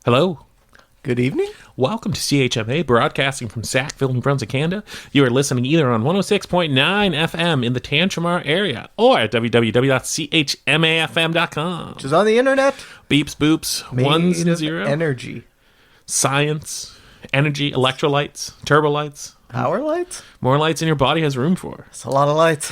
Hello. Good evening. Welcome to CHMA, broadcasting from Sackville, New Brunswick, Canada. You are listening either on 106.9 FM in the Tantramar area or at www.chmafm.com. Which is on the internet. Beeps, boops, Made ones and of zeros. energy. Science, energy, electrolytes, turbo lights. Power lights? More lights than your body has room for. It's a lot of lights.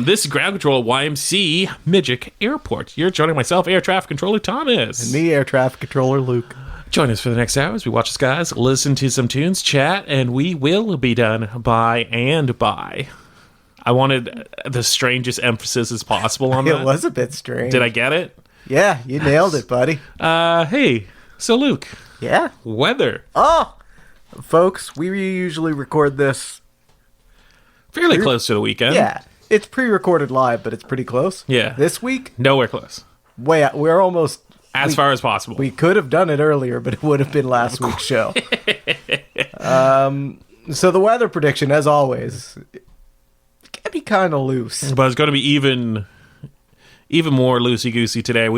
This is Ground Control YMC Midgic Airport. You're joining myself, Air Traffic Controller Thomas. And me, Air Traffic Controller Luke. Join us for the next hour as we watch the skies, listen to some tunes, chat, and we will be done by and by. I wanted the strangest emphasis as possible on that. It was a bit strange. Did I get it? Yeah, you nailed it, buddy. Hey, so Luke, Yeah. weather. Oh! Folks, we usually record this. Fairly close to the weekend. Yeah. It's pre-recorded live, but it's pretty close. Yeah. This week, Nowhere close. we're almost... As far as possible. We could have done it earlier, but it would have been last week's show. So the weather prediction, as always, can be kind of loose. But it's going to be even more loosey-goosey today.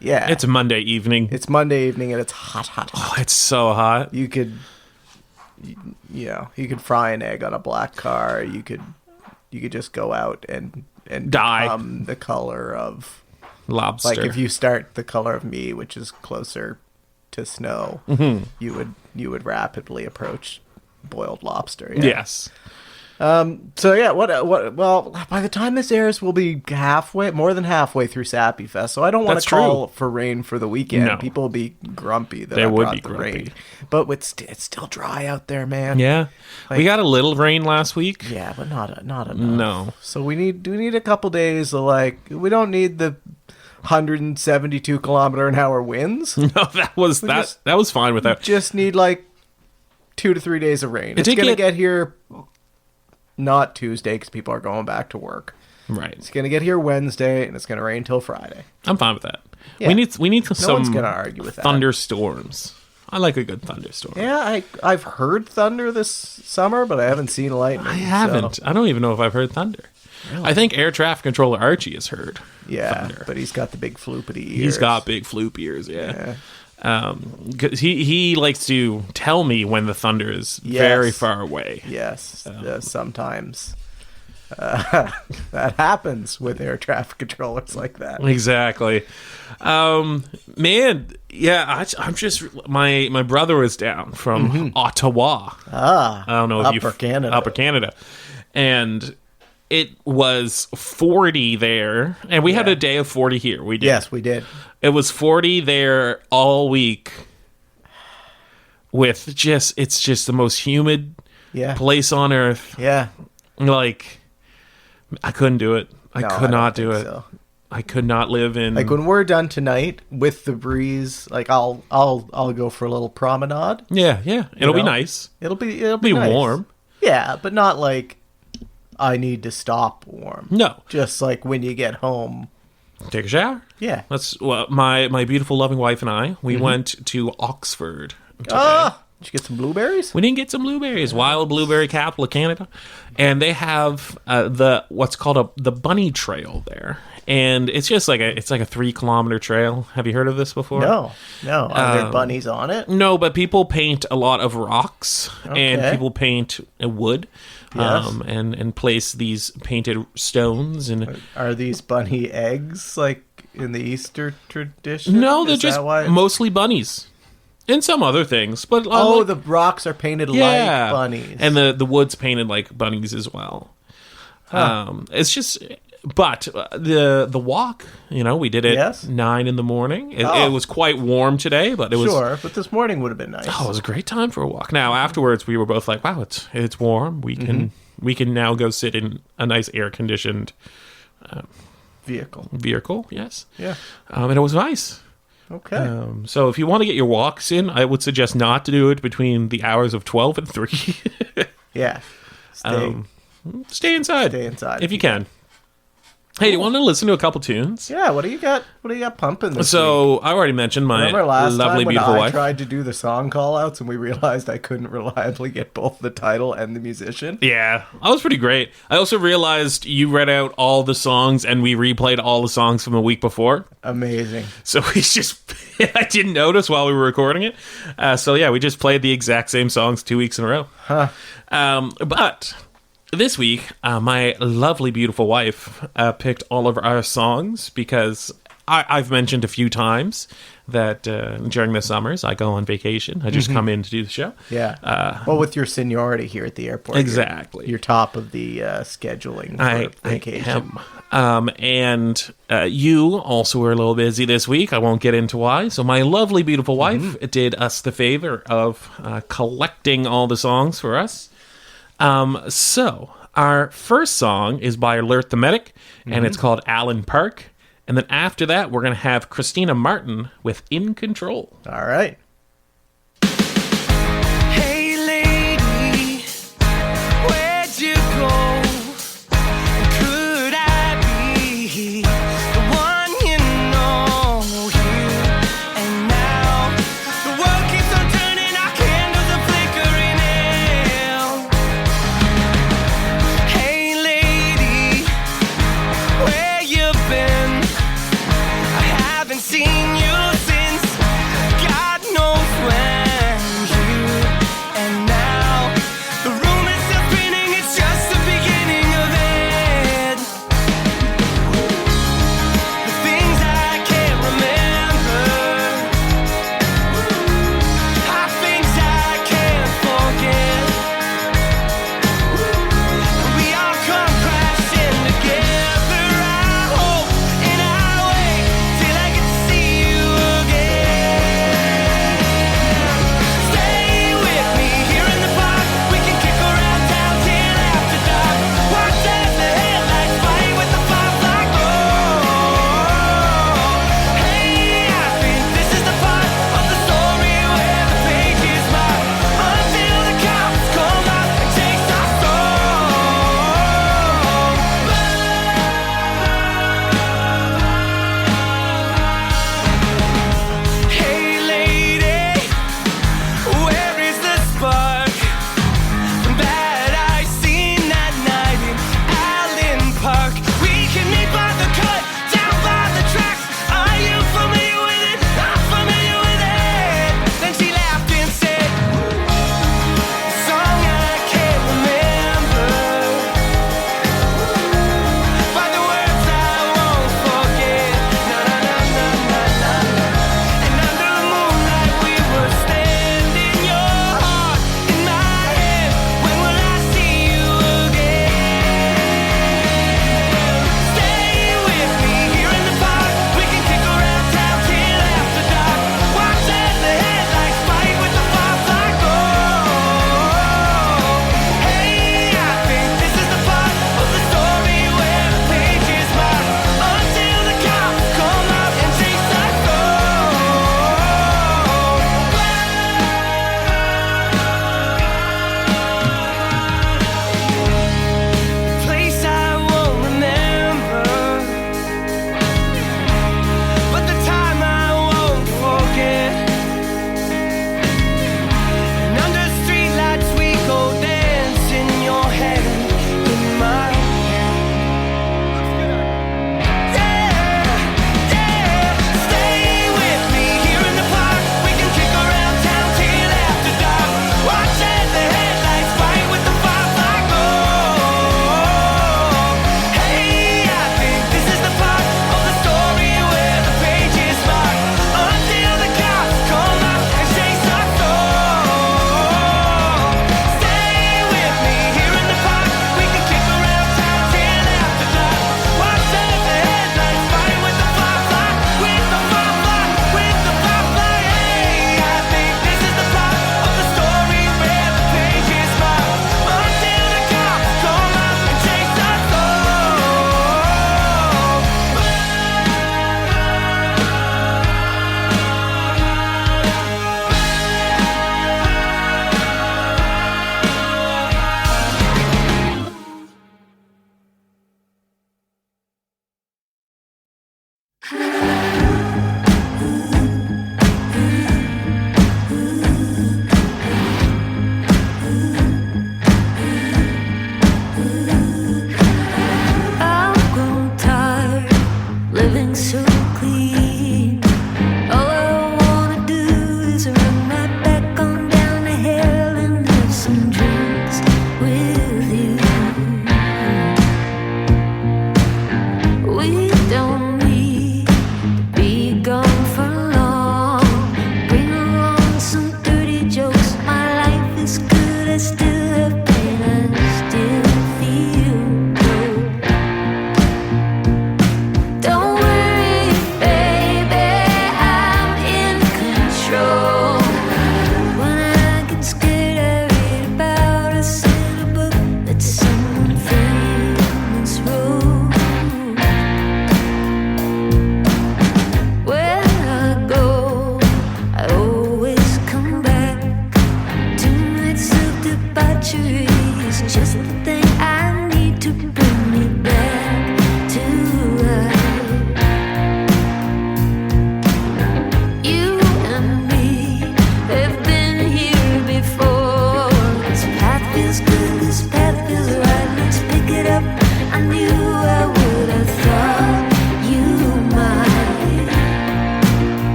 Yeah. It's a Monday evening. It's Monday evening, and it's hot, hot, hot. Oh, it's so hot. You could fry an egg on a black car. You could just go out and Die. become the color of... Lobster. Like if you start the color of me, which is closer to snow, you would rapidly approach boiled lobster. Yeah. Yes. So yeah, well, by the time this airs, we'll be more than halfway through Sappy Fest. So I don't want That's to call true. for rain for the weekend. No. People will be grumpy that They I would brought be the grumpy. rain. But it's still dry out there, man. Yeah. Like- We got a little rain last week. Yeah, but not enough. No. So we need a couple days of we don't need the 172 kilometer an hour winds. No, that was fine with that. Just need 2 to 3 days of rain. It's did going to get- get here not Tuesday because people are going back to work. Right. It's going to get here Wednesday and it's going to rain till Friday. I'm fine with that. Yeah. We need No some one's going to argue with that. thunderstorms. I like a good thunderstorm. Yeah, I've heard thunder this summer, but I haven't seen lightning. I haven't. so- I don't even know if I've heard thunder. Really? I think Air Traffic Controller Archie has heard Yeah, thunder. but he's got the big floopity ears. He's got big floop ears, yeah. Yeah. 'Cause he likes to tell me when the thunder is very far away. Yes, sometimes that happens with air traffic controllers like that. Exactly. Man, yeah, I'm just my brother was down from Ottawa. I don't know if Upper Canada. And it was 40 there, and we had Yeah. a day of 40 here. We did. Yes, we did. It was 40 there all week. With it's just the most humid Yeah. place on earth. Yeah. Like, I couldn't do it. I No, could I not don't do think it. so. I could not live in. Like when we're done tonight with the breeze, I'll go for a little promenade. Yeah, it'll be know? nice. It'll be Be nice. warm. Yeah, but not I need to stop warm. No, Just when you get home. take a shower. Yeah. My beautiful loving wife and I. We went to Oxford today. Did you get some blueberries? We didn't get some blueberries, wild blueberry capital of Canada, and they have what's called the bunny trail there, and it's just like a 3-kilometer trail. Have you heard of this before? No. Are there bunnies on it? No, but people paint a lot of rocks, and Okay. people paint wood, Yes. and place these painted stones. And Are these bunny eggs in the Easter tradition? no, they're Is just that why mostly bunnies, and some other things. But the rocks are painted like bunnies. and the wood's painted like bunnies as well. It's just. But the walk, we did it Yes? 9 in the morning. It Oh. was quite warm today, but it was Sure, but this morning would have been nice. Oh, it was a great time for a walk. Now, afterwards, we were both like, wow, it's warm. We can now go sit in a nice air-conditioned vehicle, yes. Yeah. And it was nice. Okay. So if you want to get your walks in, I would suggest not to do it between the hours of 12 and 3. Yeah. Stay inside. Stay inside If you can. Hey, do you want to listen to a couple tunes? Yeah, what do you got? What do you got pumping this week? So I already mentioned my Remember last lovely, time when beautiful I wife. tried to do the song call-outs and we realized I couldn't reliably get both the title and the musician? Yeah, that was pretty great. I also realized you read out all the songs and we replayed all the songs from the week before. Amazing. So we just, I didn't notice while we were recording it. So yeah, we just played the exact same songs 2 weeks in a row. Huh. But this week, my lovely, beautiful wife picked all of our songs because I've mentioned a few times that during the summers I go on vacation. I just come in to do the show. Yeah. Well, with your seniority here at the airport. Exactly. You're top of the scheduling for vacation. I am. And you also were a little busy this week. I won't get into why. So my lovely, beautiful wife did us the favor of collecting all the songs for us. So our first song is by Alert the Medic, and it's called Allen Park. And then after that, we're going to have Christina Martin with In Control. All right. Hey lady, where'd you go? Could I be the one you know here and now? The world keeps on turning, our candles are flickering out. Hey lady, where you been? I haven't seen you since God knows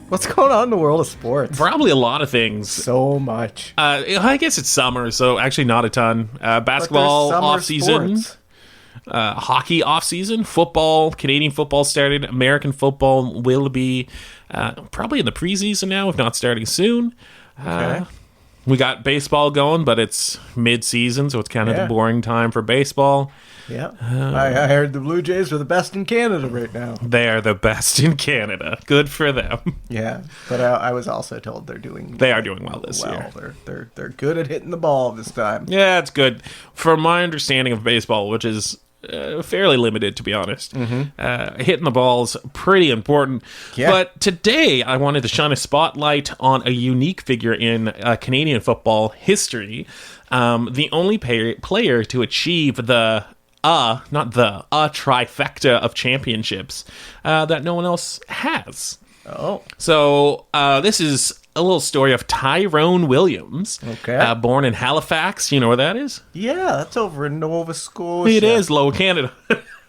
What's going on in the world of sports? Probably a lot of things. So much. I guess it's summer, so actually not a ton. Basketball off season, hockey off season, football, Canadian football started. American football will be probably in the preseason now, if not starting soon. Okay. We got baseball going, but it's mid-season, so it's kind of the boring time for baseball. Yeah. I heard the Blue Jays are the best in Canada right now. They are the best in Canada. Good for them. Yeah, but I was also told they are doing well this year. They're good at hitting the ball this time. Yeah, it's good. From my understanding of baseball, which is fairly limited, to be honest, hitting the ball's pretty important. Yeah. But today, I wanted to shine a spotlight on a unique figure in Canadian football history. The only player to achieve the trifecta of championships that no one else has. Oh. So this is a little story of Tyrone Williams. Okay. Born in Halifax. You know where that is? Yeah, that's over in Nova Scotia. It is Lower Canada.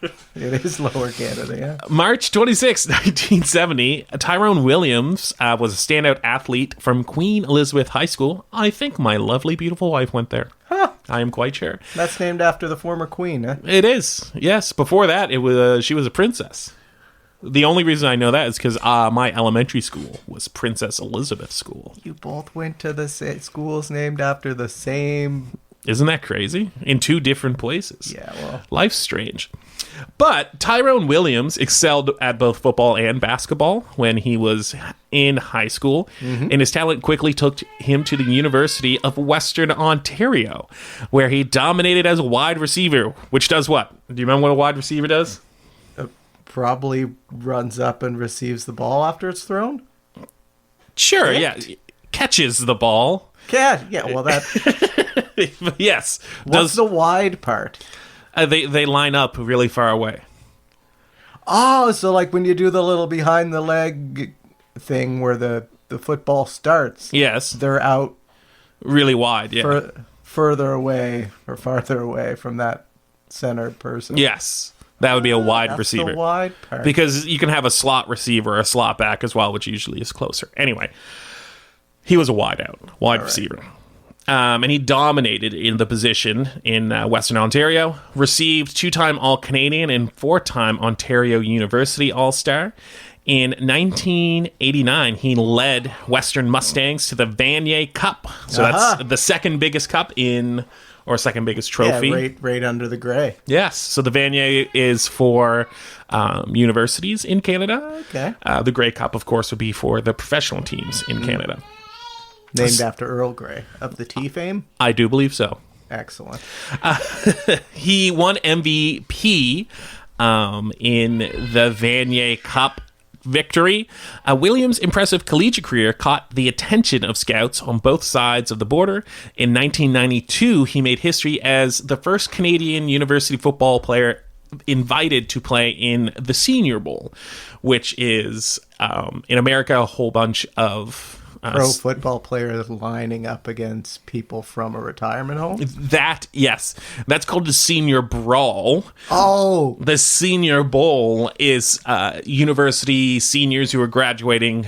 It is Lower Canada, yeah. March 26, 1970, Tyrone Williams was a standout athlete from Queen Elizabeth High School. I think my lovely, beautiful wife went there. Huh. I am quite sure. That's named after the former queen, huh? It is, yes. Before that, she was a princess. The only reason I know that is because my elementary school was Princess Elizabeth School. You both went to the schools named after the same... Isn't that crazy? In two different places. Yeah, well... Life's strange. But Tyrone Williams excelled at both football and basketball when he was in high school, and his talent quickly took him to the University of Western Ontario, where he dominated as a wide receiver, which does what? Do you remember what a wide receiver does? Probably runs up and receives the ball after it's thrown? Sure, yeah. Catches the ball. Yeah, well, that... Yes. What's the wide part? They line up really far away. Oh, so like when you do the little behind the leg thing where the football starts. Yes. They're out really wide, yeah. Further away or farther away from that center person. Yes. That would be a wide receiver. The wide part. Because you can have a slot receiver or a slot back as well, which usually is closer. Anyway, he was a wide receiver. And he dominated in the position in Western Ontario, received 2-time All-Canadian and 4-time Ontario University All-Star. In 1989, he led Western Mustangs to the Vanier Cup. So that's the second biggest cup or second biggest trophy. Yeah, right under the gray. Yes. So the Vanier is for universities in Canada. Okay. The Grey Cup, of course, would be for the professional teams in Canada. Named after Earl Grey of the tea fame? I do believe so. Excellent. He won MVP in the Vanier Cup victory. Williams' impressive collegiate career caught the attention of scouts on both sides of the border. In 1992, he made history as the first Canadian university football player invited to play in the Senior Bowl, which is, in America, a whole bunch of... pro football players lining up against people from a retirement home? Yes. That's called the Senior Brawl. Oh! The Senior Bowl is university seniors who are graduating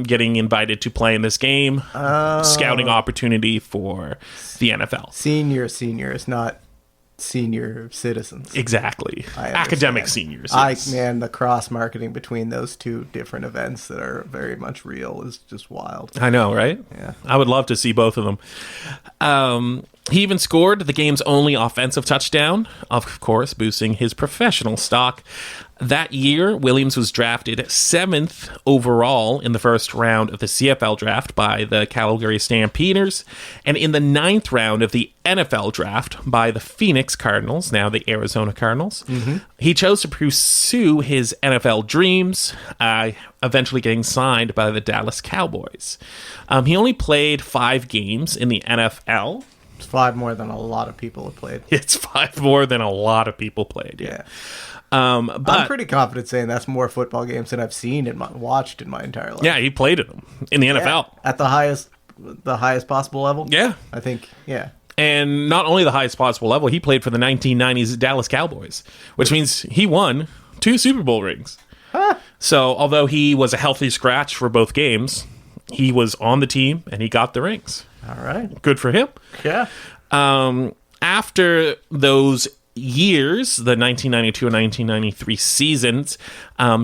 getting invited to play in this game. Scouting opportunity for the NFL. Seniors, not senior citizens. Exactly. Academic seniors. The cross-marketing between those two different events that are very much real is just wild. I know, right? Yeah. I would love to see both of them. He even scored the game's only offensive touchdown, of course, boosting his professional stock. That year, Williams was drafted 7th overall in the first round of the CFL draft by the Calgary Stampeders, and in the 9th round of the NFL draft by the Phoenix Cardinals, now the Arizona Cardinals. He chose to pursue his NFL dreams, eventually getting signed by the Dallas Cowboys. He only played 5 games in the NFL. It's 5 more than a lot of people have played. It's 5 more than a lot of people played, yeah. But I'm pretty confident saying that's more football games than I've seen and watched in my entire life. Yeah, he played in them in the NFL at the highest possible level. Yeah, I think. Yeah, and not only the highest possible level, he played for the 1990s Dallas Cowboys, which means he won 2 Super Bowl rings. So, although he was a healthy scratch for both games, he was on the team and he got the rings. All right. Good for him. Yeah. After those years, the 1992 and 1993 seasons,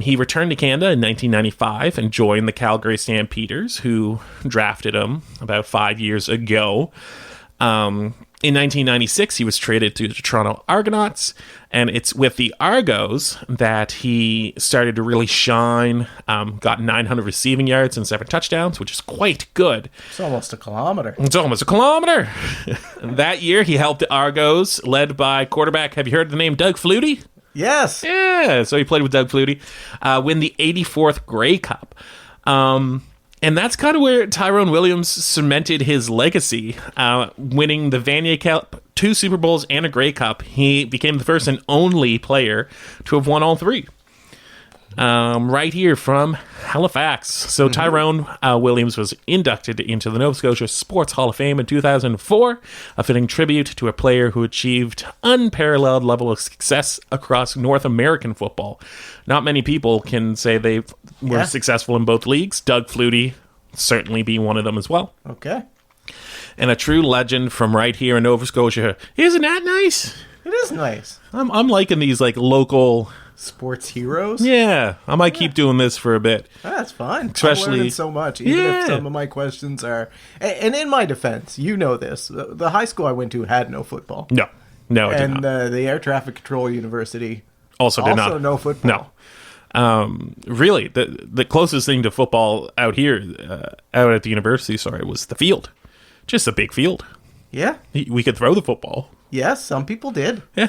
he returned to Canada in 1995 and joined the Calgary Stampeders, who drafted him about 5 years ago. In 1996, he was traded to the Toronto Argonauts, and it's with the Argos that he started to really shine, got 900 receiving yards and 7 touchdowns, which is quite good. It's almost a kilometer. It's almost a kilometer. That year, he helped the Argos, led by quarterback, have you heard the name Doug Flutie? Yes. Yeah, so he played with Doug Flutie, win the 84th Grey Cup. And that's kind of where Tyrone Williams cemented his legacy, winning the Vanier Cup, 2 Super Bowls, and a Grey Cup. He became the first and only player to have won all 3. Right here from Halifax. So Tyrone Williams was inducted into the Nova Scotia Sports Hall of Fame in 2004, a fitting tribute to a player who achieved unparalleled level of success across North American football. Not many people can say they were successful in both leagues. Doug Flutie certainly being one of them as well. Okay. And a true legend from right here in Nova Scotia. Isn't that nice? It is nice. I'm liking these like local sports heroes. Yeah, I might keep doing this for a bit. That's fine. Especially, I'm learning so much, even if some of my questions are. And in my defense, you know this: the high school I went to had no football. No, it did and not. The Air Traffic Control University also did not. No football. No. Really, the closest thing to football out here, out at the university, was the field. Just a big field. Yeah. We could throw the football. Yes, some people did. Yeah.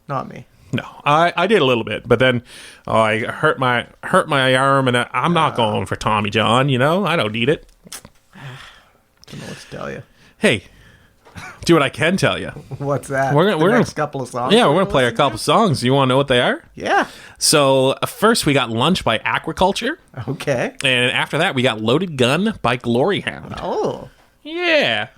Not me. No, I did a little bit, but then I hurt my arm, and I'm not going for Tommy John. I don't need it. I don't know what to tell you. Hey, do what I can tell you. What's that? We're gonna next couple of songs. Yeah, we're gonna play a couple songs. You want to know what they are? Yeah. So first we got Lunch by Aquaculture. Okay. And after that we got Loaded Gun by Gloryhound. Oh. Yeah.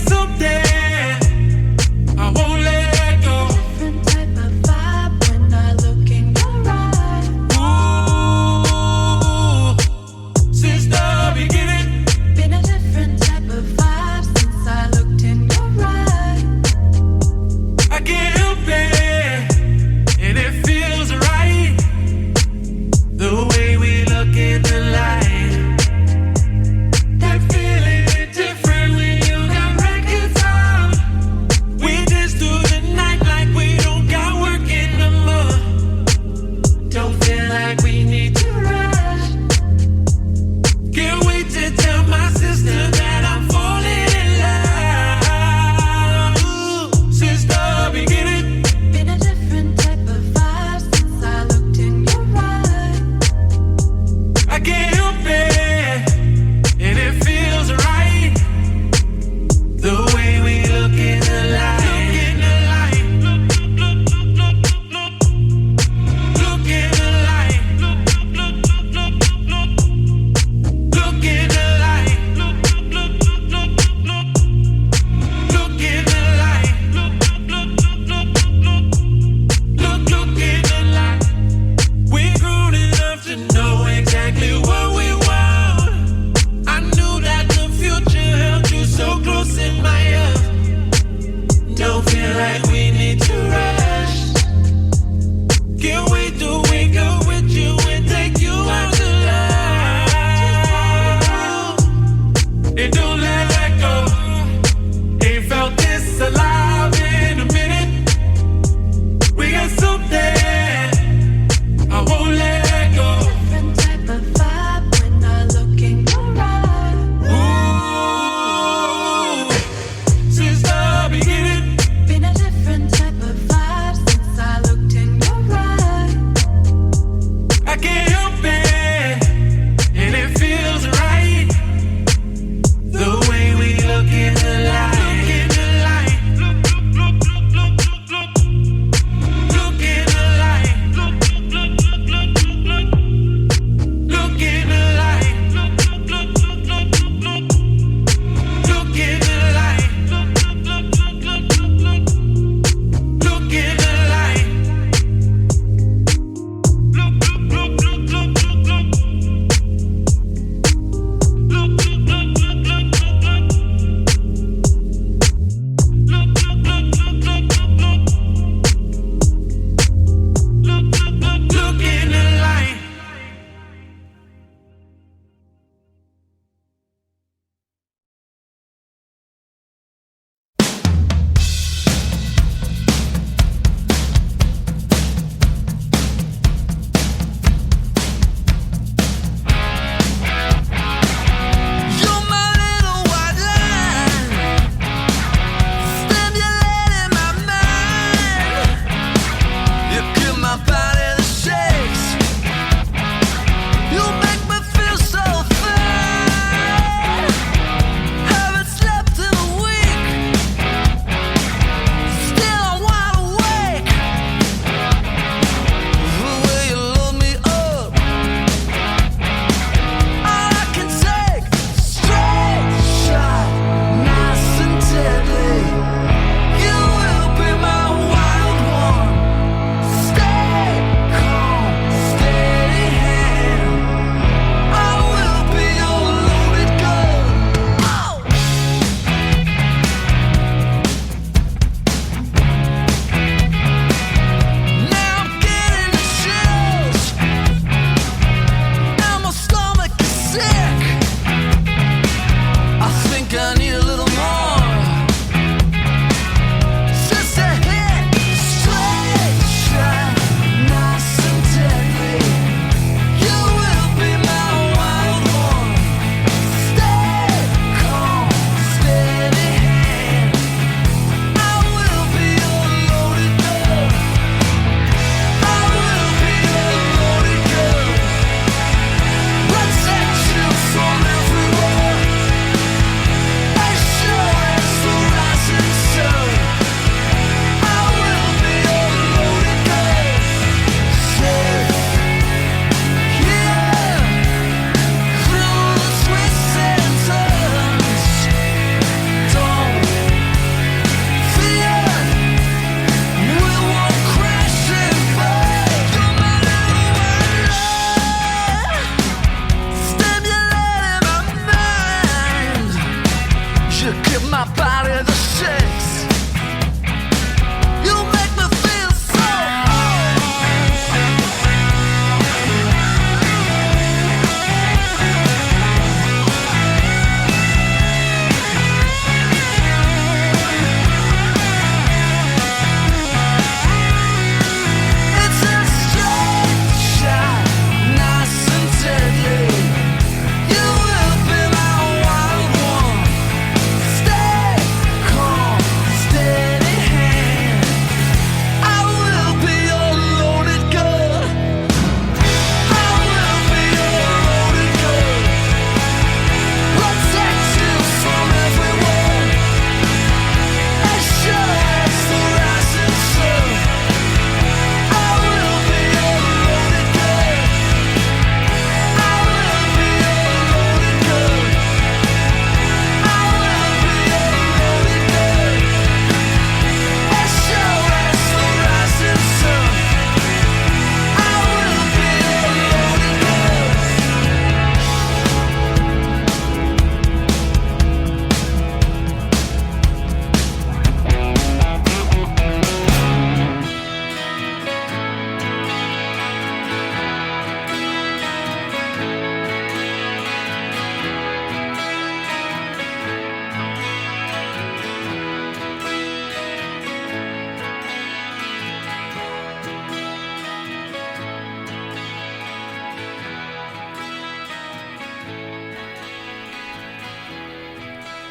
Something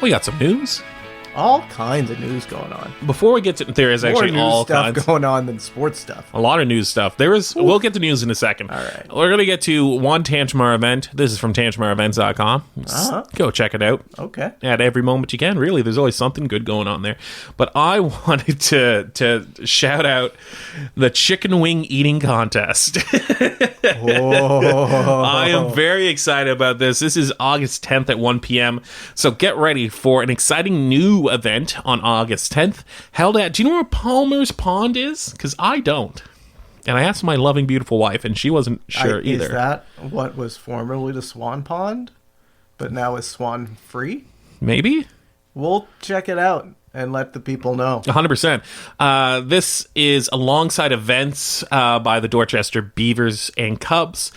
We got some news. All kinds of news going on. Before we get to, there is More actually news all stuff kinds. going on than sports stuff. A lot of news stuff. We'll get to news in a second. All right. We're going to get to one Tantramar event. This is from TantramaRevents.com. Go check it out. Okay. At every moment you can. Really, there's always something good going on there. But I wanted to shout out the chicken wing eating contest. I am very excited about this. This is August 10th at 1 p.m. So get ready for an exciting new event on August 10th. Held at, do you know where Palmer's Pond is? Because I don't. And I asked my loving, beautiful wife, and she wasn't sure either. Is that what was formerly the Swan Pond, but now is Swan Free? Maybe? We'll check it out and let the people know. 100%. This is alongside events by the Dorchester Beavers and Cubs.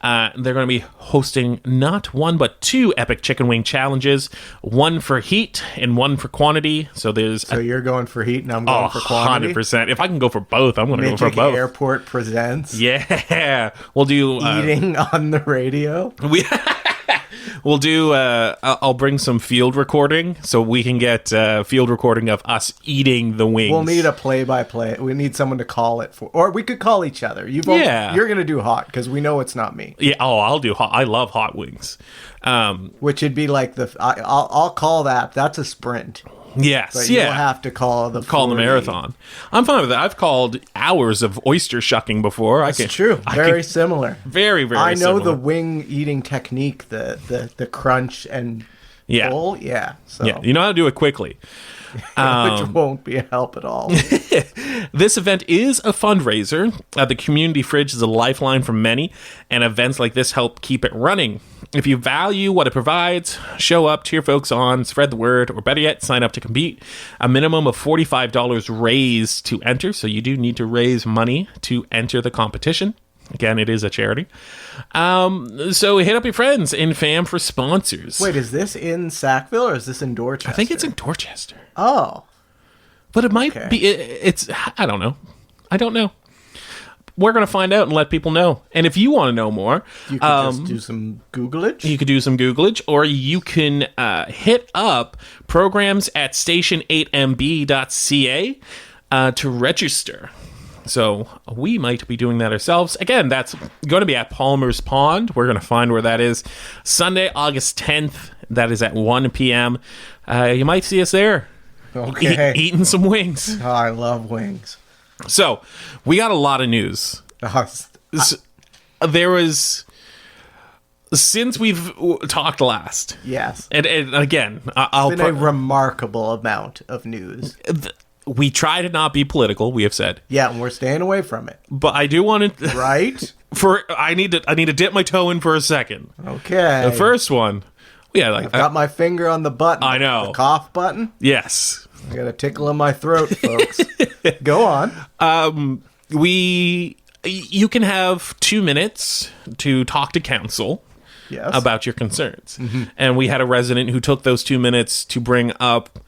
They're going to be hosting not one but two epic chicken wing challenges, one for heat and one for quantity. So you're going for heat and I'm going for quantity? 100%. If I can go for both, I'm going to go for both. Airport presents. Yeah. We'll do eating on the radio. We'll do I'll bring some field recording so we can get field recording of us eating the wings. We'll need a play-by-play. We need someone to call it for, or we could call each other. You're going to do hot because we know it's not me. Yeah. Oh, I'll do hot. I love hot wings. Which would be like I'll call that. That's a sprint. Yes, but yeah. You'll have to call the marathon. I'm fine with that. I've called hours of oyster shucking before. That's true. Very similar. Very, very I know similar. the wing eating technique, the crunch and pull. Yeah. So. Yeah, you know how to do it quickly. Which won't be a help at all. This event is a fundraiser. The community fridge is a lifeline for many, and events like this help keep it running. If you value what it provides, show up, cheer folks on, spread the word, or better yet, sign up to compete. A minimum of $45 raised to enter, so you do need to raise money to enter the competition. Again, it is a charity. So hit up your friends and fam for sponsors. Wait, is this in Sackville or is this in Dorchester? I think it's in Dorchester. Oh. But it might be, it's, I don't know. We're going to find out and let people know. And if you want to know more, you can just do some Googlage. You could do some Googlage, or you can hit up programs at station8mb.ca to register. So we might be doing that ourselves. Again, that's going to be at Palmer's Pond. We're going to find where that is. Sunday, August 10th. That is at 1 p.m. You might see us there. Okay. Eating some wings. Oh, I love wings. So we got a lot of news. There was... Since we've talked last. Yes. And again, it's been a remarkable amount of news. We try to not be political, we have said. Yeah, and we're staying away from it. But I do want to... Right? I need to dip my toe in for a second. Okay. The first one... Yeah, I've got my finger on the button. I know. The cough button. Yes. I got a tickle in my throat, folks. Go on. You can have 2 minutes to talk to council about your concerns. Mm-hmm. And we had a resident who took those 2 minutes to bring up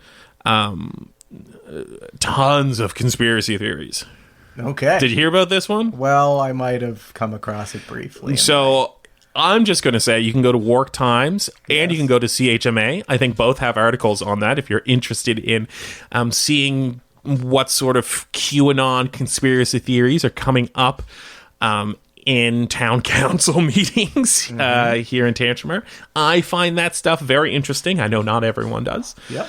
tons of conspiracy theories. Okay. Did you hear about this one? Well, I might have come across it briefly. So I'm just going to say you can go to Wark Times and you can go to CHMA. I think both have articles on that if you're interested in seeing what sort of QAnon conspiracy theories are coming up in town council meetings here in Tantramar. I find that stuff very interesting. I know not everyone does. Yep.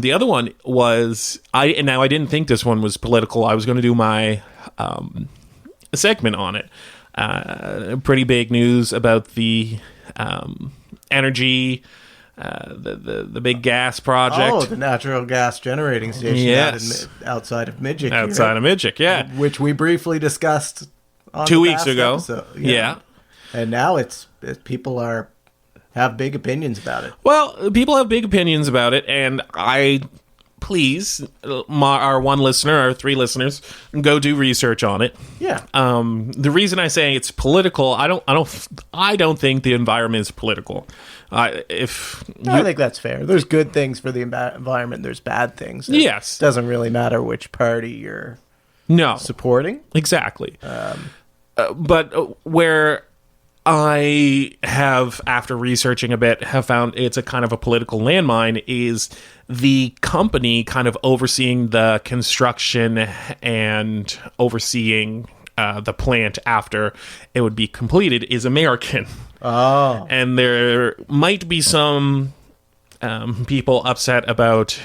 The other one was I didn't think this one was political. I was going to do my segment on it. Pretty big news about the energy, the big gas project. Oh, the natural gas generating station outside of Midgic. Outside of Midgic, yeah. Which we briefly discussed on 2 weeks ago. Episode. Yeah. And now people have big opinions about it. Well, people have big opinions about it, and please, our one listener, our 3 listeners, go do research on it. Yeah. The reason I say it's political, I don't think the environment is political. I think that's fair. There's good things for the environment. There's bad things. Yes. It doesn't really matter which party you're supporting. Exactly. But where I have, after researching a bit, have found it's a kind of a political landmine, is the company kind of overseeing the construction and overseeing the plant after it would be completed is American. Oh. And there might be some people upset about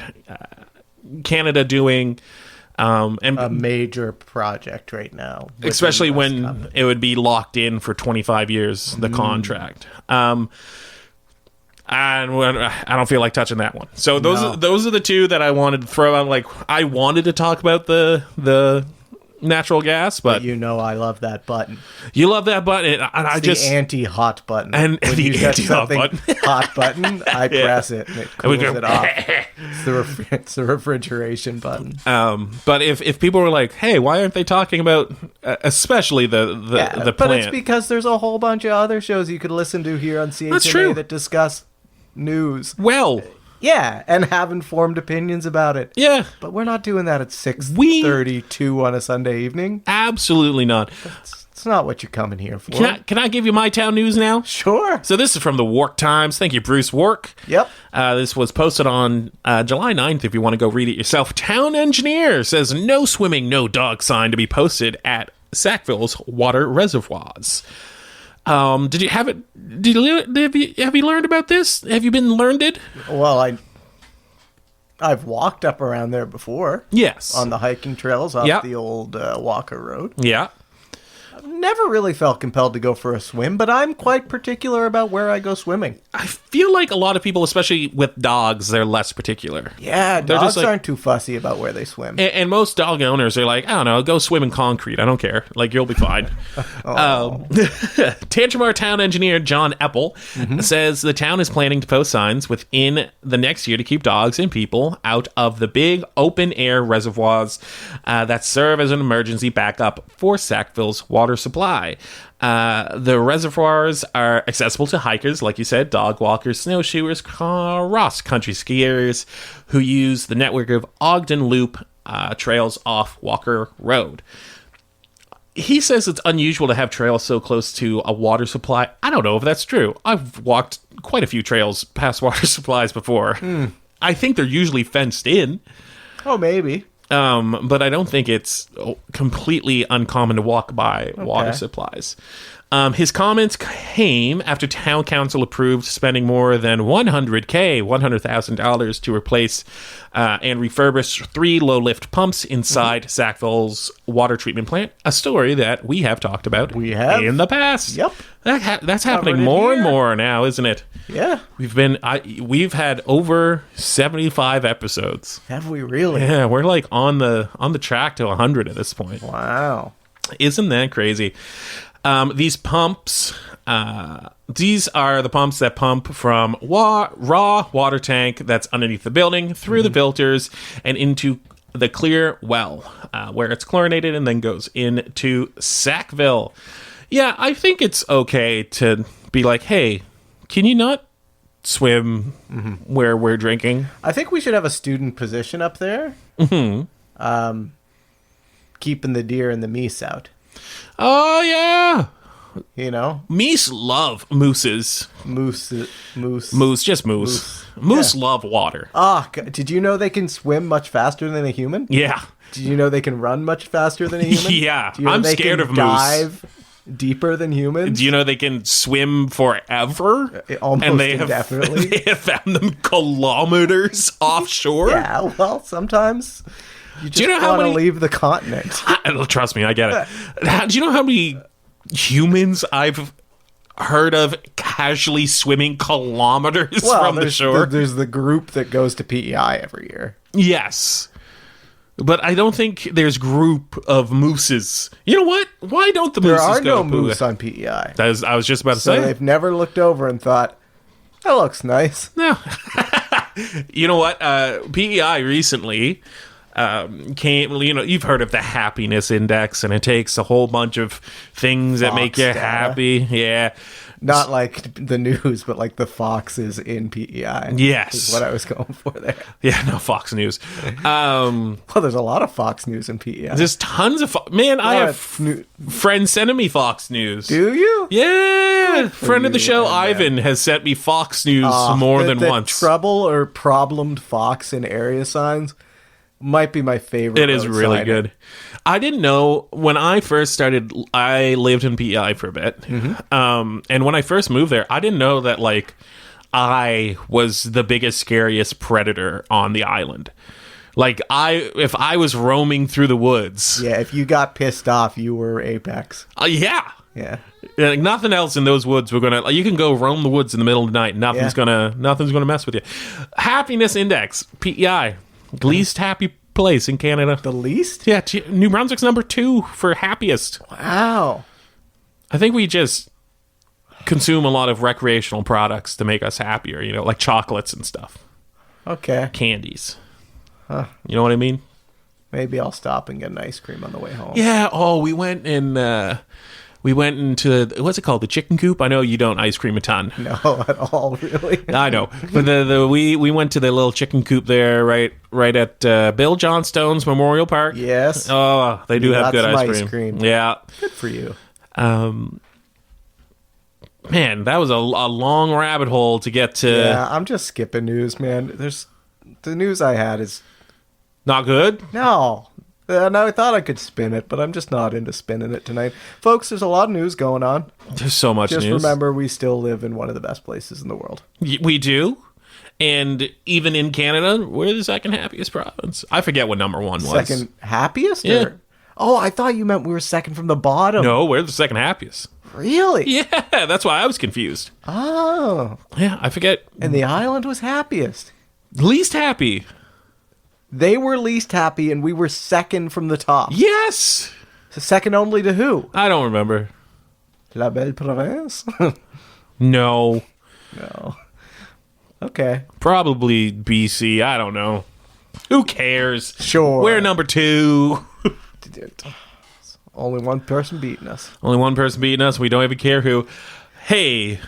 Canada doing and A major project right now. with the especially US when company. it would be locked in for 25 years, the contract. And I don't feel like touching that one. So those are the two that I wanted to throw out. Like, I wanted to talk about the natural gas, but You know I love that button. you love that button, and I It's just the anti-hot button. And when the you get anti-hot something button. hot button, I press it and it we cools go, it off. It's the refrigeration button. but if people were like, hey, why aren't they talking about especially the But plant? it's because there's a whole bunch of other shows you could listen to here on That's true. CHMA that discuss news. Well, Yeah, and have informed opinions about it. yeah, But we're not doing that at 6:32 on a Sunday evening. absolutely not. It's not what you're coming here for. Can I give you my town news now? Sure. So this is from the Wark Times. Thank you, Bruce Wark. Yep. This was posted on July 9th, if you want to go read it yourself. Town engineer says no swimming, no dog sign to be posted at Sackville's water reservoirs. Did you have it? Have you learned about this? Have you been learned? Well, I've walked up around there before. Yes. On the hiking trails off Yep. the old Walker Road. Yeah. Never really felt compelled to go for a swim, but I'm quite particular about where I go swimming. I feel like a lot of people, especially with dogs, they're less particular. Yeah, They're dogs just like- aren't too fussy about where they swim. And most dog owners are like, I don't know, go swim in concrete. I don't care. Like, you'll be fine. Tantramar town engineer John Eppel says the town is planning to post signs within the next year to keep dogs and people out of the big open air reservoirs that serve as an emergency backup for Sackville's water supply. The reservoirs are accessible to hikers, like you said, dog walkers, snowshoers, cross-country skiers who use the network of Ogden Loop trails off Walker Road. He says it's unusual to have trails so close to a water supply. I don't know if that's true. I've walked quite a few trails past water supplies before. I think they're usually fenced in. Oh, maybe. But I don't think it's completely uncommon to walk by water supplies. His comments came after town council approved spending more than $100,000 to replace and refurbish 3 low-lift pumps inside Sackville's water treatment plant, a story that we have talked about in the past. Yep. That's happening Covered it more and here. more now, isn't it? Yeah. We've had over 75 episodes. Have we really? Yeah, we're like on the track to 100 at this point. Wow. Isn't that crazy? These pumps, these are the pumps that pump from raw water tank that's underneath the building through the filters and into the clear well, where it's chlorinated and then goes into Sackville. Yeah, I think it's okay to be like, hey, can you not swim where we're drinking? I think we should have a student position up there. Keeping the deer and the meese out. Oh, yeah. You know? Meese love mooses. Moose. Moose, just moose. Moose love water. Ah, did you know they can swim much faster than a human? Yeah. Did you know they can run much faster than a human? Yeah, Do you know I'm they scared can of moose. dive deeper than humans? Do you know they can swim forever? Almost and they indefinitely. They have found them kilometers offshore. Yeah, well, sometimes you just you know how want to many- leave the continent. Trust me, I get it. Do you know how many humans I've heard of casually swimming kilometers from the shore? There's the group that goes to PEI every year. Yes. But I don't think there's group of mooses. You know what? Why don't the There mooses are go no moose on PEI. I was just about to So say. they've never looked over and thought, that looks nice. No. You know what? PEI recently came, you've heard of the happiness index, and it takes a whole bunch of things that make you Fox data. happy. Yeah. Not like the news, but like the foxes in PEI. Yes. Is what I was going for there. Yeah, no, Fox News. Well, there's a lot of Fox News in PEI. There's tons of... Man, I have friends sending me Fox News. Do you? Yeah. Friend of the you, show, and Ivan, has sent me Fox News more than the once. Trouble or problemed fox in area signs might be my favorite. It is road really sign. good. I didn't know when I first started. I lived in PEI for a bit, and when I first moved there, I didn't know that like I was the biggest, scariest predator on the island. Like if I was roaming through the woods, Yeah, if you got pissed off, you were apex. Yeah, Yeah. nothing else in those woods. We're gonna. You can go roam the woods in the middle of the night. Nothing's gonna mess with you. Happiness index PEI, least happy place in Canada. The least? Yeah, New Brunswick's number 2 for happiest. Wow. I think we just consume a lot of recreational products to make us happier, like chocolates and stuff. Okay. Candies. You know what I mean? Maybe I'll stop and get an ice cream on the way home. Yeah, we went into, what's it called? The chicken coop? I know you don't ice cream a ton. No, at all, really. I know. But we went to the little chicken coop there right at Bill Johnstone's Memorial Park. Yes. Oh, they do You have got good some ice ice cream. cream. Yeah. Good for you. Man, that was a long rabbit hole to get to. Yeah, I'm just skipping news, man. The news I had is... Not good? No. And I thought I could spin it, but I'm just not into spinning it tonight. Folks, there's a lot of news going on. There's so much Just news. remember, we still live in one of the best places in the world. We do. And even in Canada, we're the second happiest province. I forget what number 1 was. Second happiest? Yeah. Oh, I thought you meant we were second from the bottom. No, we're the second happiest. Really? Yeah, that's why I was confused. Oh. Yeah, I forget. And the island was happiest. Least happy. They were least happy, and we were second from the top. Yes. So second only to who? I don't remember. La Belle Province? No. No. Okay. Probably BC. I don't know. Who cares? Sure. We're number 2. Only one person beating us. Only one person beating us. We don't even care who. Hey,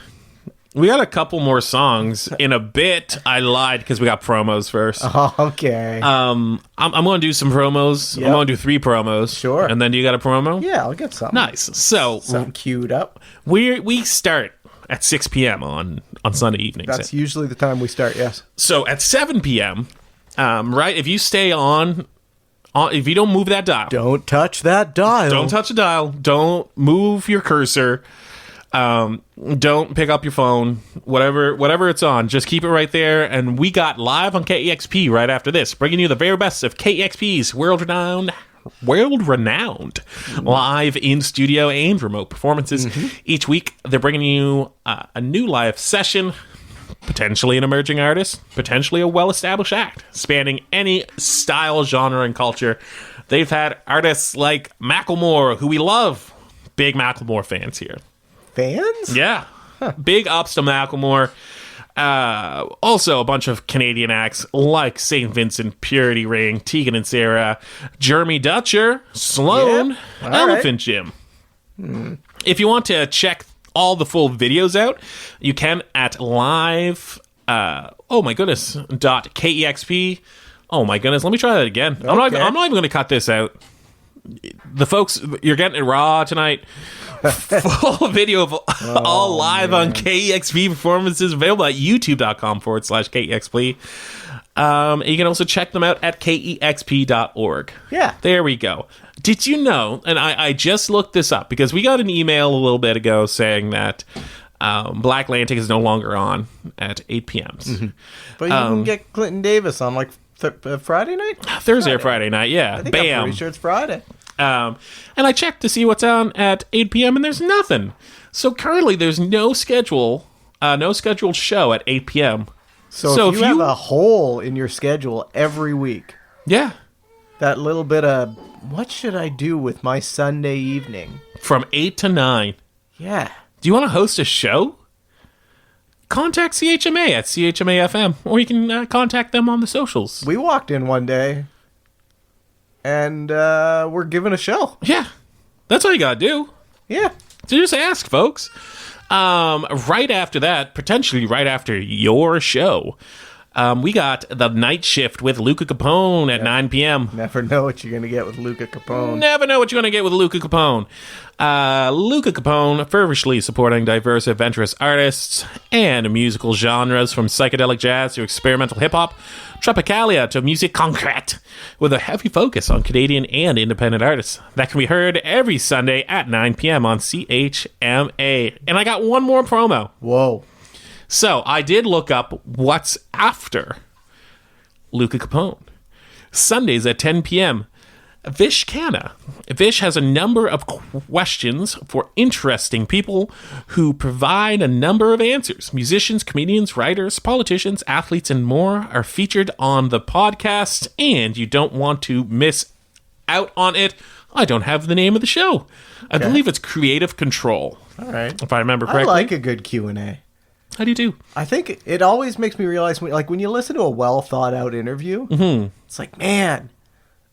we got a couple more songs in a bit. I lied because we got promos first. Okay. I'm going to do some promos. Yep. I'm going to do 3 promos. Sure. And then do you got a promo? Yeah, I'll get something. Nice. So Something queued up. we start at 6 p.m. on Sunday evenings. That's usually the time we start, yes. So at 7 p.m., right, if you stay on, if you don't move that dial. Don't touch that dial. Don't touch the dial. Don't move your cursor. Don't pick up your phone. Whatever it's on, just keep it right there. And we got live on KEXP right after this, bringing you the very best of KEXP's world-renowned live in studio and remote performances. Each week, they're bringing you a new live session. Potentially an emerging artist, potentially a well-established act, spanning any style, genre, and culture. They've had artists like Macklemore, who we love. Big Macklemore fans here. Fans? Yeah. Big ups to Macklemore. Also, a bunch of Canadian acts like St. Vincent, Purity Ring, Tegan and Sarah, Jeremy Dutcher, Sloan, Yep. All Elephant Jim. If you want to check all the full videos out, you can at live .kexp. Oh my goodness, let me try that again. I'm not even going to cut this out. The folks, you're getting it raw tonight. Full video of all live on KEXP performances available at youtube.com/KEXP. You can also check them out at kexp.org. Yeah. There we go. Did you know, and I just looked this up because we got an email a little bit ago saying that Black Atlantic is no longer on at 8 p.m. But you can get Clinton Davis on like Friday night? Thursday or Friday night, yeah. I think Bam. I'm pretty sure it's Friday. And I checked to see what's on at 8 p.m. and there's nothing. So currently there's no scheduled show at 8 p.m. So if you have a hole in your schedule every week, yeah, that little bit of, what should I do with my Sunday evening? from 8 to 9. Yeah. Do you want to host a show? Contact CHMA at CHMA-FM, or you can contact them on the socials. We walked in one day, and we're giving a show. Yeah, that's all you gotta do. Yeah. So just ask, folks. Right after that, potentially right after your show, we got the night shift with Luca Capone at 9 p.m. Never know what you're going to get with Luca Capone. Never know what you're going to get with Luca Capone. Luca Capone feverishly supporting diverse, adventurous artists and musical genres from psychedelic jazz to experimental hip-hop, tropicalia to musique concrète, with a heavy focus on Canadian and independent artists. That can be heard every Sunday at 9 p.m. on CHMA. And I got one more promo. Whoa. So I did look up what's after Luca Capone. Sundays at 10 p.m. Vish Khanna. Vish has a number of questions for interesting people who provide a number of answers. Musicians, comedians, writers, politicians, athletes, and more are featured on the podcast, and you don't want to miss out on it. I don't have the name of the show. I believe it's Creative Control. All right. If I remember correctly. I like a good Q&A. How do you do? I think it always makes me realize, when you listen to a well-thought-out interview, it's like, man,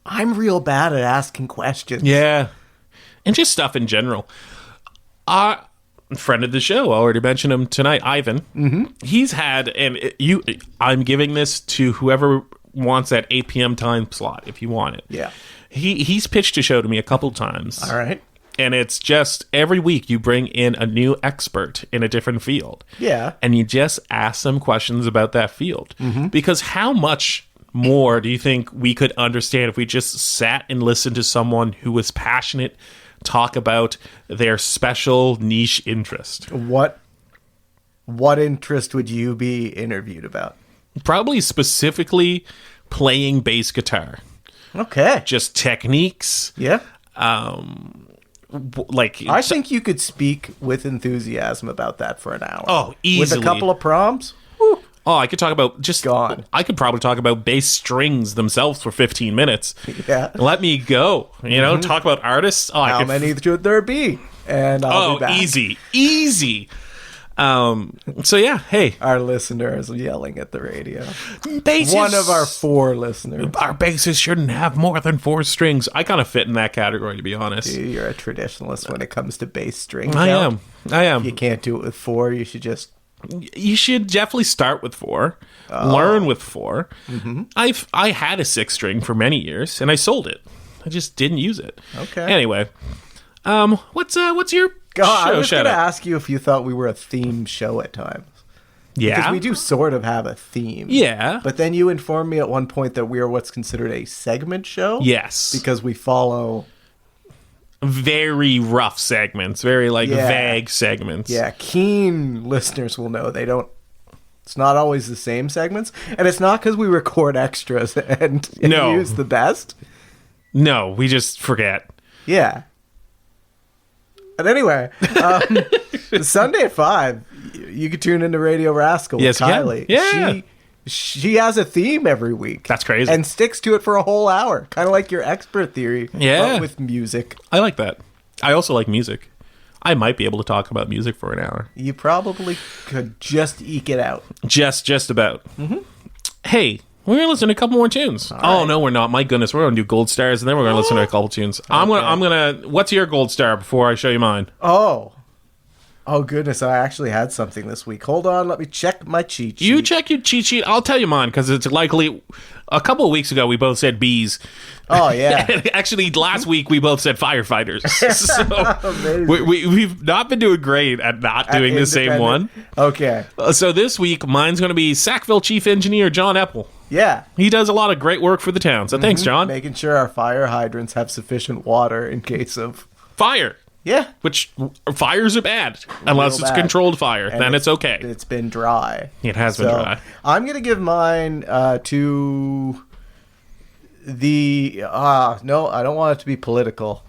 I'm real bad at asking questions. Yeah. And just stuff in general. Friend of the show, I already mentioned him tonight, Ivan. Mm-hmm. He's had, I'm giving this to whoever wants that 8 p.m. time slot, if you want it. Yeah. He's pitched a show to me a couple times. All right. And it's just every week you bring in a new expert in a different field. Yeah. And you just ask them questions about that field. Mm-hmm. Because how much more do you think we could understand if we just sat and listened to someone who was passionate talk about their special niche interest? What interest would you be interviewed about? Probably specifically playing bass guitar. Okay. Just techniques. Yeah. I think you could speak with enthusiasm about that for an hour. Oh, easily. With a couple of prompts. Oh, I could talk about gone. I could probably talk about bass strings themselves for 15 minutes. Yeah. Let me go. Talk about artists. Oh, How many should there be? And I'll be back. Easy. So yeah, hey. Our listener is yelling at the radio. Basses, one of our 4 listeners. Our basses shouldn't have more than 4 strings. I kind of fit in that category, to be honest. You're a traditionalist when it comes to bass string I count. am. You can't do it with 4. You should definitely start with 4. Learn with 4. Mm-hmm. I had a 6 string for many years, and I sold it. I just didn't use it. Okay. Anyway, what's your I was going to ask you if you thought we were a theme show at times. Yeah. Because we do sort of have a theme. Yeah. But then you informed me at one point that we are what's considered a segment show. Yes. Because we follow very rough segments, very vague segments. Yeah, keen listeners will know it's not always the same segments. And it's not because we record extras and use the best. No, we just forget. Yeah. But anyway, Sunday at 5, you can tune into Radio Rascal with Kylie. Yeah. She has a theme every week. That's crazy. And sticks to it for a whole hour. Kind of like your expert theory. Yeah. But with music. I like that. I also like music. I might be able to talk about music for an hour. You probably could just eke it out. Just about. Mm-hmm. Hey, we're going to listen to a couple more tunes. All right. No, we're not. My goodness, we're going to do gold stars, and then we're going to listen to a couple tunes. Okay. I'm going to... What's your gold star before I show you mine? Oh, goodness. I actually had something this week. Hold on. Let me check my cheat sheet. You check your cheat sheet. I'll tell you mine, because it's likely... A couple of weeks ago, we both said bees. Oh, yeah. Actually, last week, we both said firefighters. So we've not been doing great at not doing the same one. Okay. So this week, mine's going to be Sackville Chief Engineer John Epple. Yeah. He does a lot of great work for the town. So thanks, John. Making sure our fire hydrants have sufficient water in case of... Fire. Yeah. Which, fires are bad. Unless it's controlled fire. And then it's okay. It's been dry. It has been dry. I'm going to give mine to the... no, I don't want it to be political.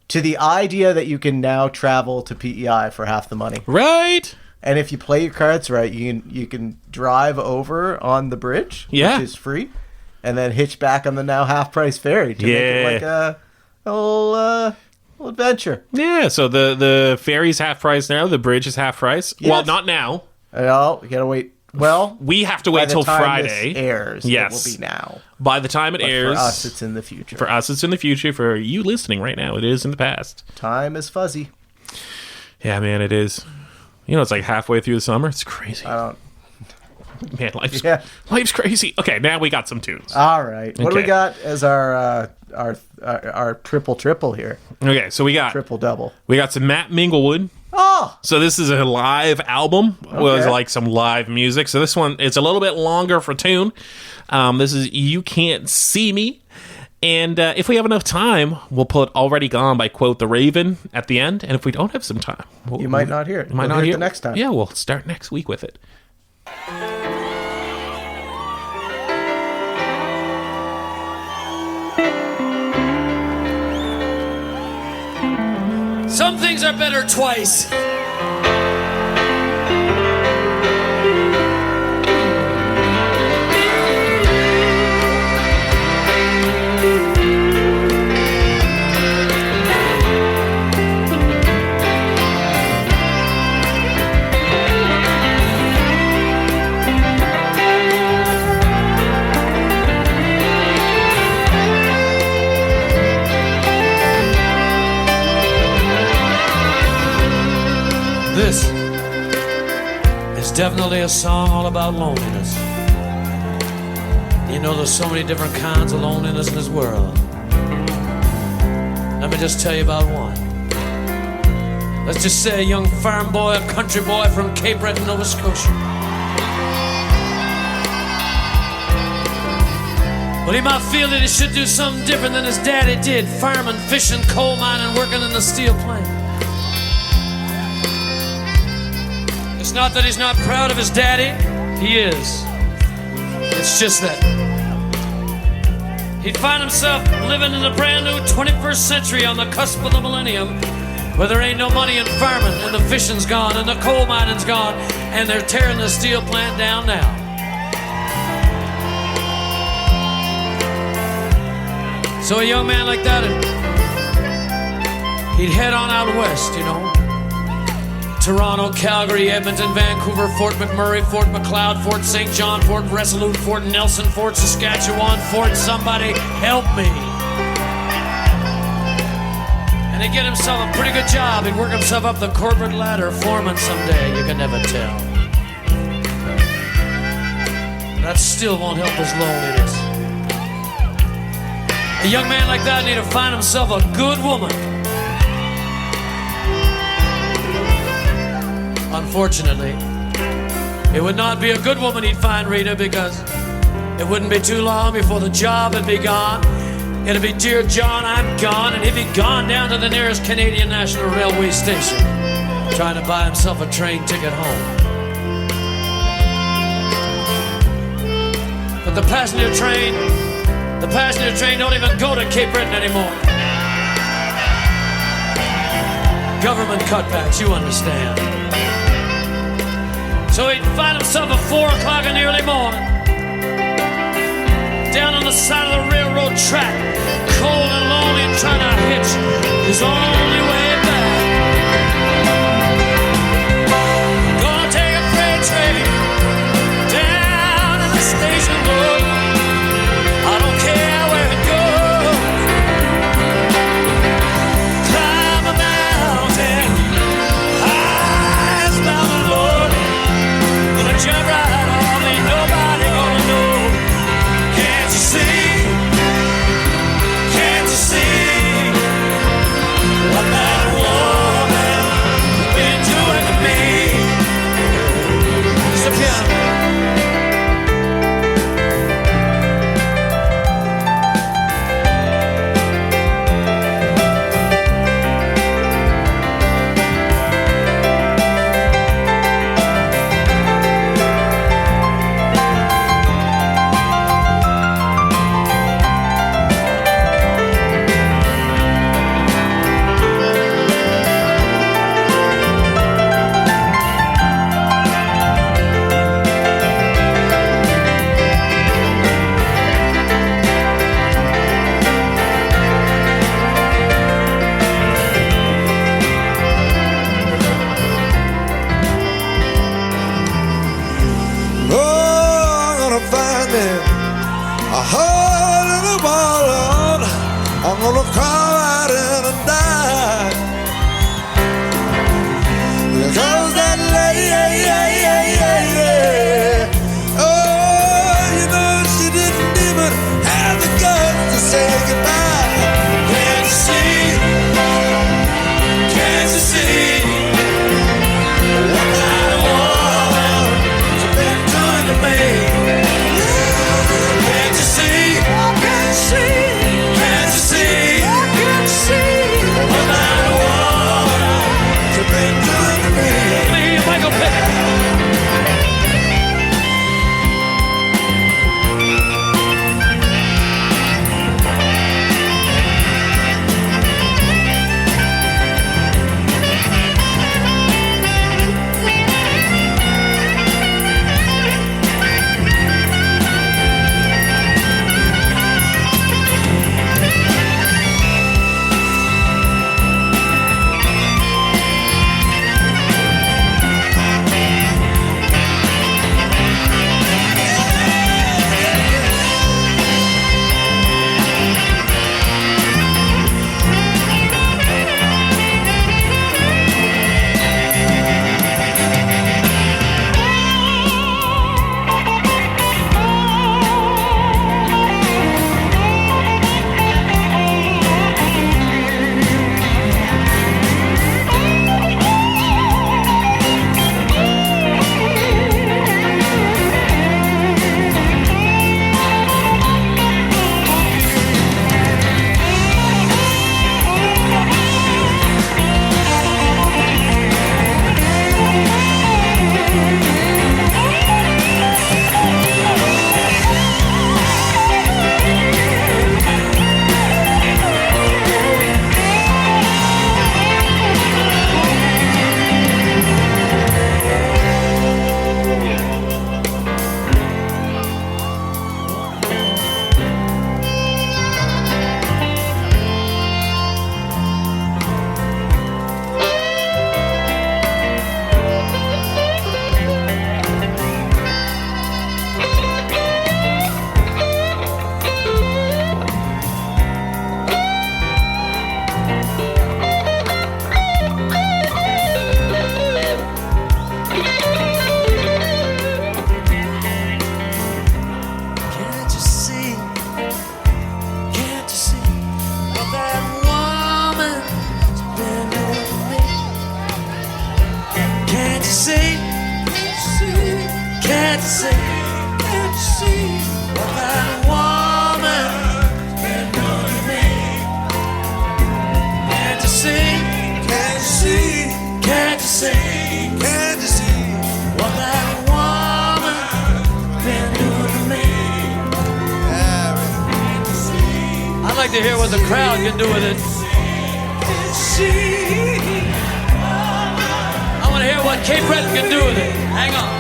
To the idea that you can now travel to PEI for half the money. Right. And if you play your cards right, you can drive over on the bridge, which is free, and then hitch back on the now half-price ferry to make it like a little adventure. Yeah, so the ferry's half price now, the bridge is half price. Yes. Well, not now. No, you gotta wait. Well, we have to wait till Friday. This airs, it will be now. By the time it airs, for us, it's in the future. For us, it's in the future. For you listening right now, it is in the past. Time is fuzzy. Yeah, man, it is. You know, it's like halfway through the summer. It's crazy. I don't. Man, life's crazy. Okay, now we got some tunes. All right. What do we Okay. got as our triple here? Okay, so we got Triple double. we got some Matt Minglewood. Oh, So this is a live album. It was Okay. like some live music. So this one, it's a little bit longer for tune. This is You Can't See Me. And if we have enough time, we'll put Already Gone by Quote the Raven at the end. And if we don't have some time, you might not hear it. might We'll not hear hear it the next time. Yeah, we'll start next week with it. Some things are better twice. This is definitely a song all about loneliness. You know, there's so many different kinds of loneliness in this world. Let me just tell you about one. Let's just say a young farm boy, a country boy from Cape Breton, Nova Scotia. Well, he might feel that he should do something different than his daddy did, farming, fishing, coal mining, working in the steel plant. It's not that he's not proud of his daddy. He is. It's just that he'd find himself living in the brand new 21st century on the cusp of the millennium, where there ain't no money in farming, and the fishing's gone, and the coal mining's gone, and they're tearing the steel plant down now. So a young man like that, he'd head on out west, you know. Toronto, Calgary, Edmonton, Vancouver, Fort McMurray, Fort McLeod, Fort St. John, Fort Resolute, Fort Nelson, Fort Saskatchewan, Fort somebody help me. And he'd get himself a pretty good job. He'd work himself up the corporate ladder, foreman someday, you can never tell. That still won't help his loneliness. A young man like that need to find himself a good woman. Unfortunately, it would not be a good woman he'd find, Rita, because it wouldn't be too long before the job would be gone. It'd be, dear John, I'm gone, and he'd be gone down to the nearest Canadian National Railway station, trying to buy himself a train ticket home. But the passenger train don't even go to Cape Breton anymore. Government cutbacks, you understand. So he'd find himself at 4 o'clock in the early morning, down on the side of the railroad track, cold and lonely, and trying to hitch his only way back. Gonna take a freight train down to the station road. I don't care where it goes. Climb a mountain, high as mountain Lord. Gonna jump right on, ain't nobody gonna know. Can't you see? Can't you see what that woman been doing to me? It's a piano. I'm gonna crawl right in and die, because that see? Can't you see what that woman's been doing to me? Can't you see? Can't you see? Can't you see Can't you see? what that woman's been doing to me? I'd like to hear what the crowd can do with it. I want to hear what Cape Breton can do with it. Hang on.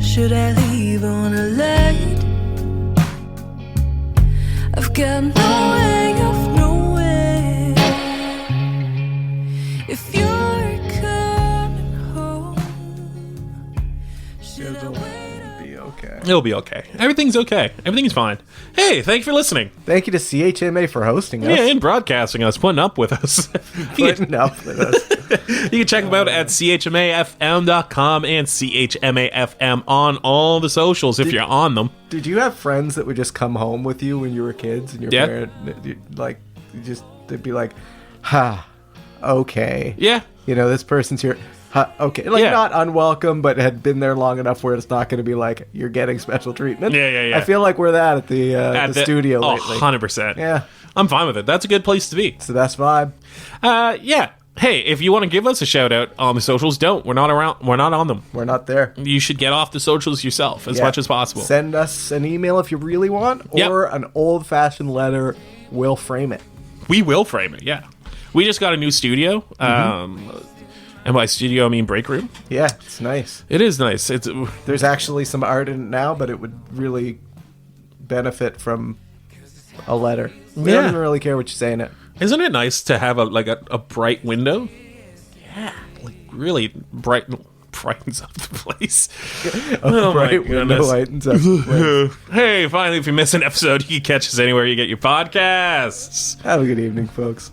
Should I leave on a light? I've got no way of knowing if you're coming home. Should I wait? Be okay. It'll be okay. Everything's okay. Everything's fine. Hey, thanks for listening. Thank you to CHMA for hosting us. Yeah, and broadcasting us, putting up with us. Putting up with us. You can check them out at chmafm.com and chmafm on all the socials if you're on them. Did you have friends that would just come home with you when you were kids and your Yeah. parent, like, they'd be like, ha, okay. Yeah. You know, this person's here. Ha, okay. Like, Yeah. not unwelcome, but had been there long enough where it's not going to be like, you're getting special treatment. Yeah. I feel like we're that at the studio lately. 100%. Yeah. I'm fine with it. That's a good place to be. It's the best vibe. Yeah. Hey, if you want to give us a shout out on the socials, don't. We're not around. We're not on them. We're not there. You should get off the socials yourself as Yeah. much as possible. Send us an email if you really want, Yep. or an old-fashioned letter. We'll frame it. We will frame it, yeah. We just got a new studio. And by studio, I mean break room. Yeah, it's nice. It is nice. It's There's actually some art in it now, but it would really benefit from a letter. We Yeah. don't even really care what you say in it. Isn't it nice to have a bright window? Yeah, like really brightens up the place. Oh my Right window goodness. lightens up the place. Hey, finally, if you miss an episode, you can catch us anywhere you get your podcasts. Have a good evening, folks.